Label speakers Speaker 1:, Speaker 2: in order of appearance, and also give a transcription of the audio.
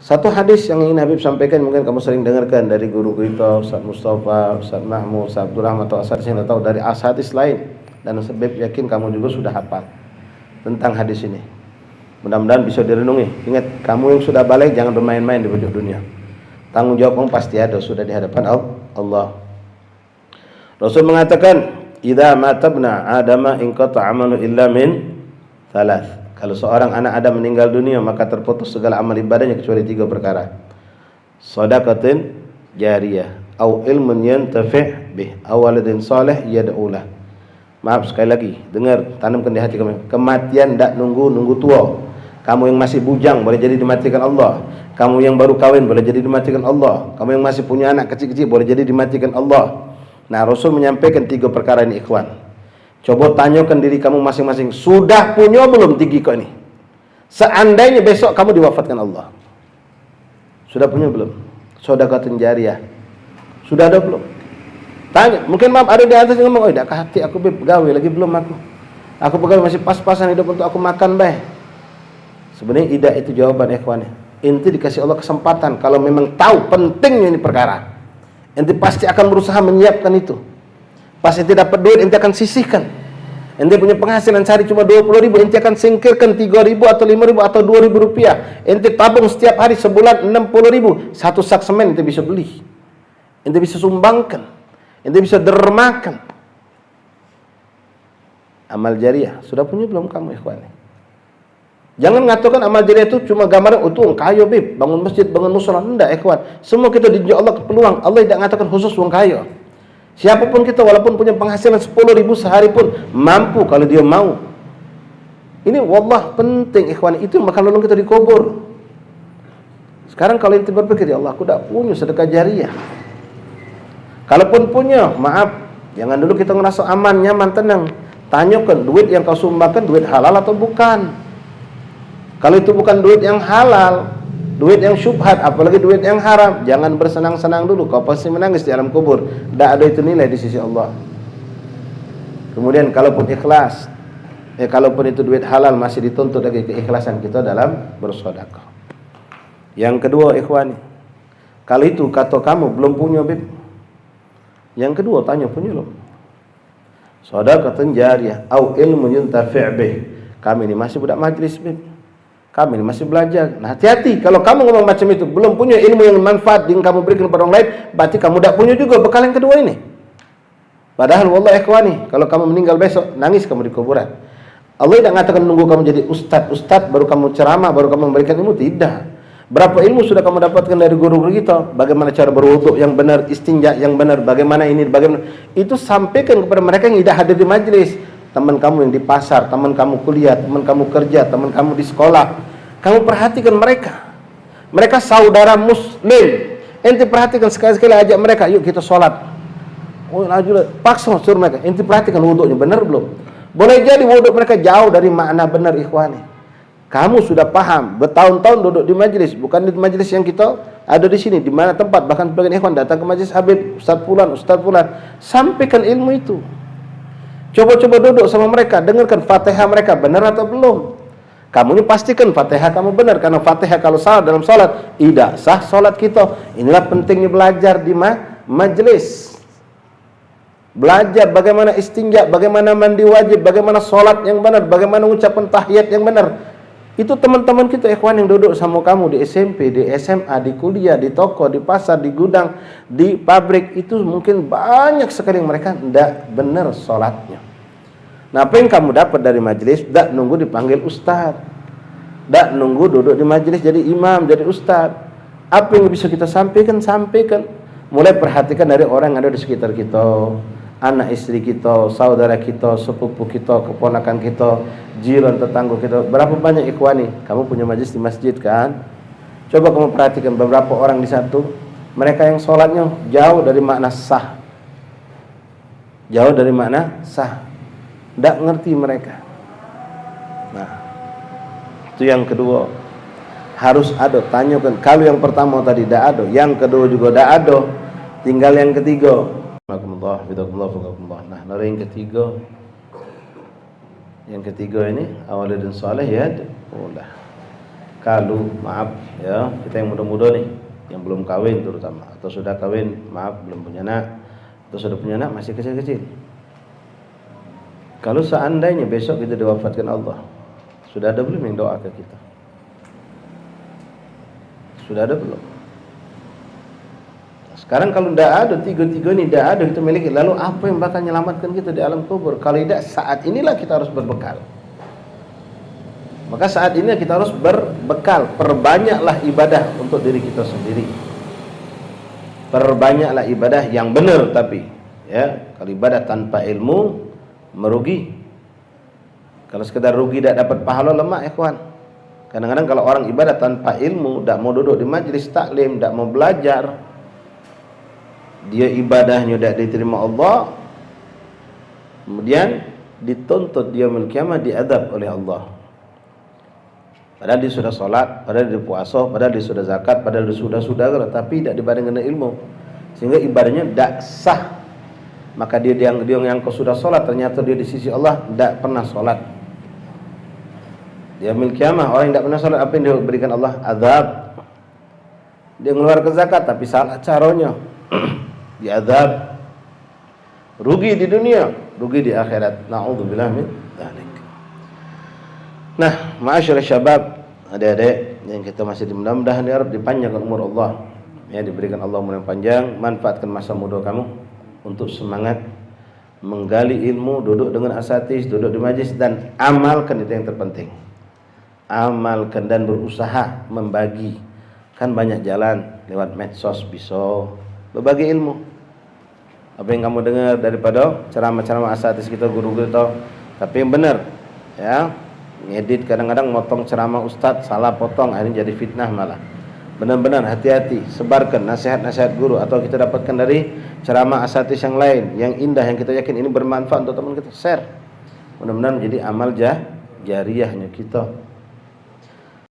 Speaker 1: Satu hadis yang ingin Habib sampaikan, mungkin kamu sering dengarkan dari guru kita, Ustaz Mustafa, Ustaz Mahmud, Ustaz Abdul Rahman atau Ustaz yang tahu dari hadis lain, dan Habib yakin kamu juga sudah hafal tentang hadis ini. Mudah-mudahan bisa direnungi. Ingat, kamu yang sudah balik jangan bermain-main di pojok dunia. Tanggung jawab kamu pasti ada, sudah di hadapan Allah. Rasul mengatakan, "Idza mata ibna Adama inqata 'amalu illa min thalath." Kalau seorang anak Adam meninggal dunia, maka terputus segala amal ibadahnya kecuali 3 perkara. Shadaqatin jariyah, au ilmun yantafi' bih, aw waladin salih yad'ulah. Maaf sekali lagi, dengar, tanamkan di hati kamu. Kematian tidak nunggu tua. Kamu yang masih bujang boleh jadi dimatikan Allah. Kamu yang baru kawin boleh jadi dimatikan Allah. Kamu yang masih punya anak kecil-kecil boleh jadi dimatikan Allah. Nah, Rasul menyampaikan 3 perkara ini, ikhwan. Coba tanyakan diri kamu masing-masing, sudah punya belum 3 kok ini? Seandainya besok kamu diwafatkan Allah, sudah punya belum? Shadaqatin jariyah, sudah ada belum? Tanya, mungkin maaf ada di atas yang ngomong, "Oh, dak hati aku pegawai lagi belum aku pegawai masih pas-pasan hidup untuk aku makan bae." Sebenarnya tidak itu jawaban, ikhwan. Inti dikasih Allah kesempatan, kalau memang tahu pentingnya ini perkara, ente pasti akan berusaha menyiapkan itu. Pas ente dapat duit, ente akan sisihkan. Ente punya penghasilan sehari cuma 20.000, ente akan singkirkan 3.000 atau 5.000 atau 2.000 rupiah. Ente tabung setiap hari sebulan 60.000, 1 sak semen ente bisa beli. Ente bisa sumbangkan, ente bisa dermakan. Amal jariah, sudah punya belum kamu, ikhwan? Jangan ngatakan amal jariah itu cuma gambaran uang kaya, bib, bangun masjid, bangun musola. Enggak, ikhwan. Semua kita diuji Allah peluang. Allah tidak mengatakan khusus uang kaya. Siapapun kita, walaupun punya penghasilan 10.000 sehari pun mampu kalau dia mau. Ini wallah penting, ikhwan. Itu yang bakal nolong kita dikubur. Sekarang kalau ente berpikir, ya Allah, aku tidak punya sedekah jariah. Kalaupun punya, maaf, jangan dulu kita ngerasa aman, nyaman, tenang. Tanyakan, duit yang kau sumbangkan duit halal atau bukan? Kalau itu bukan duit yang halal, duit yang syubhat, apalagi duit yang haram, jangan bersenang-senang dulu, kau pasti menangis di alam kubur. Tidak ada itu nilai di sisi Allah. Kemudian kalaupun ikhlas, kalaupun itu duit halal, masih dituntut lagi keikhlasan kita dalam bersedekah. Yang kedua, ikhwani, kalau itu kata kamu belum punya, bib, yang kedua tanya, punya belum? Shadaqatun jariyah au ilmun yuntafi' bih. Kami ini masih budak majlis, bib. Kami ini masih belajar. Nah, hati-hati kalau kamu ngomong macam itu, belum punya ilmu yang manfaat yang kamu berikan kepada orang lain, berarti kamu tidak punya juga bekal yang kedua ini. Padahal wallah ikhwani, kalau kamu meninggal besok, nangis kamu di kuburan. Allah tidak mengatakan nunggu kamu jadi ustad baru kamu ceramah, baru kamu memberikan ilmu, tidak. Berapa ilmu sudah kamu dapatkan dari guru-guru kita? Bagaimana cara berwuduk yang benar, istinja yang benar, bagaimana ini, bagaimana itu sampaikan kepada mereka yang tidak hadir di majelis. Teman kamu yang di pasar, teman kamu kuliah, teman kamu kerja, teman kamu di sekolah. Kamu perhatikan mereka. Mereka saudara muslim. Ente perhatikan sekali-sekali, ajak mereka, yuk kita sholat. Oh, paksa suruh mereka. Ente perhatikan wuduknya benar belum? Boleh jadi wuduk mereka jauh dari makna benar, ikhwani. Kamu sudah paham, bertahun-tahun duduk di majelis, bukan di majelis yang kita ada di sini, di mana tempat, bahkan sebagian ikhwan datang ke majelis Habib, Ustaz Fulan, sampaikan ilmu itu. Coba-coba duduk sama mereka, dengarkan Fatihah mereka benar atau belum. Kamu ini pastikan Fatihah kamu benar, karena Fatihah kalau salah dalam salat tidak sah salat kita. Inilah pentingnya belajar di majelis. Belajar bagaimana istinja, bagaimana mandi wajib, bagaimana salat yang benar, bagaimana ucapan tahiyat yang benar. Itu teman-teman kita, ikhwan, yang duduk sama kamu di SMP, di SMA, di kuliah, di toko, di pasar, di gudang, di pabrik, itu mungkin banyak sekali yang mereka tidak benar salatnya. Nah, apa yang kamu dapat dari majelis? Tidak nunggu dipanggil ustaz, tidak nunggu duduk di majelis jadi imam, jadi ustaz. Apa yang bisa kita sampaikan, sampaikan. Mulai perhatikan dari orang yang ada di sekitar kita, anak istri kita, saudara kita, sepupu kita, keponakan kita, jiran tetangga kita. Berapa banyak ikhwani, kamu punya majelis di masjid kan? Coba kamu perhatikan beberapa orang di satu, mereka yang sholatnya jauh dari makna sah, jauh dari makna sah, tidak ngerti mereka. Nah, itu yang kedua, harus ada, tanyakan. Kalau yang pertama tadi tidak ada, yang kedua juga tidak ada, tinggal yang ketiga. Nah, yang ketiga, yang ketiga ini awaladun saleh ya, kalau maaf ya, kita yang muda-muda nih, yang belum kawin terutama, atau sudah kawin, maaf belum punya anak, atau sudah punya anak masih kecil-kecil. Kalau seandainya besok kita diwafatkan Allah, sudah ada belum yang doa ke kita? Sudah ada belum? Sekarang kalau tidak ada, tiga-tiga ini tidak ada kita miliki, lalu apa yang bakal menyelamatkan kita di alam kubur? Kalau tidak, saat inilah kita harus berbekal. Maka saat ini kita harus berbekal. Perbanyaklah ibadah untuk diri kita sendiri. Perbanyaklah ibadah yang benar, tapi ya, kalau ibadah tanpa ilmu merugi. Kalau sekedar rugi tidak dapat pahala, lemah ya kawan. Kadang-kadang kalau orang ibadah tanpa ilmu, tidak mau duduk di majlis taklim, tidak mau belajar, dia ibadahnya tidak diterima Allah, kemudian dituntut dia yaumul kiamah, diadab oleh Allah. Padahal dia sudah sholat, padahal dia puasa, padahal dia sudah zakat, padahal dia sudah, tapi tidak dibarengi dengan ilmu, sehingga ibadahnya tidak sah. Maka dia yang kau sudah sholat, ternyata dia di sisi Allah tidak pernah sholat. Dia yaumul kiamah, orang yang tidak pernah sholat, apa yang diberikan Allah? Azab. Dia mengeluarkan zakat, tapi salah caranya, diazab. Rugi di dunia, rugi di akhirat. Na'udzubillah min dzalik. Nah, ma'asyiral syabab, adik-adik yang kita masih mudah-mudahan ya Rabb dipanjangkan umur Allah, ya, diberikan Allah umur yang panjang. Manfaatkan masa muda kamu untuk semangat menggali ilmu, duduk dengan asatidz, duduk di majlis, dan amalkan. Itu yang terpenting. Amalkan dan berusaha membagi. Kan banyak jalan, lewat medsos bisa berbagi ilmu. Apa yang kamu dengar daripada ceramah-ceramah asatidz kita, guru kita, tapi yang benar, ya. Ngedit kadang-kadang motong ceramah ustadz, salah potong, akhirnya jadi fitnah malah. Benar-benar hati-hati, sebarkan nasihat-nasihat guru atau kita dapatkan dari ceramah asatidz yang lain, yang indah, yang kita yakin ini bermanfaat untuk teman kita, share. Mudah-mudahan menjadi amal jariyahnya kita.